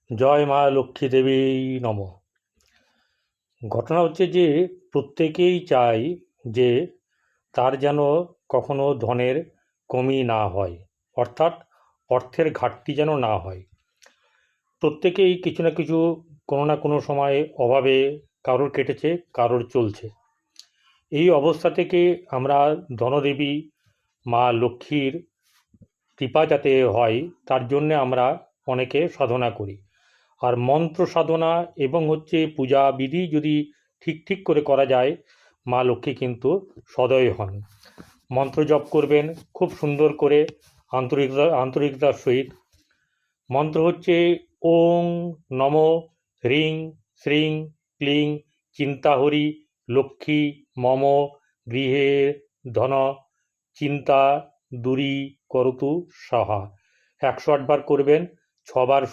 জয় মা লক্ষ্মী দেবী নম। ঘটনা হচ্ছে যে প্রত্যেকেই চায় যে তার যেন কখনো ধনের কমি না হয়, অর্থাৎ অর্থের ঘাটতি যেন না হয়। প্রত্যেকেই কিছু না কিছু কোনো না কোনো সময় অভাবে কারোর কেটেছে, কারোর চলছে। এই অবস্থা থেকে আমরা ধনদেবী মা লক্ষ্মীর কৃপা যাতে হয় তার জন্যে আমরা অনেকে সাধনা করি। আর মন্ত্র সাধনা এবং পূজা বিধি যদি ঠিক করে করা যায়, মা লক্ষ্মী কিন্তু সদয় হন। মন্ত্র জপ করবেন খুব সুন্দর করে, আন্তরিকতার সহিত। মন্ত্র হচ্ছে ওং নম হ্রিং শ্রীং ক্লিং চিন্তাহরি লক্ষ্মী মম গৃহে ধন চিন্তা দূরী করতু সাহা। 108 বার করবেন। 6 বার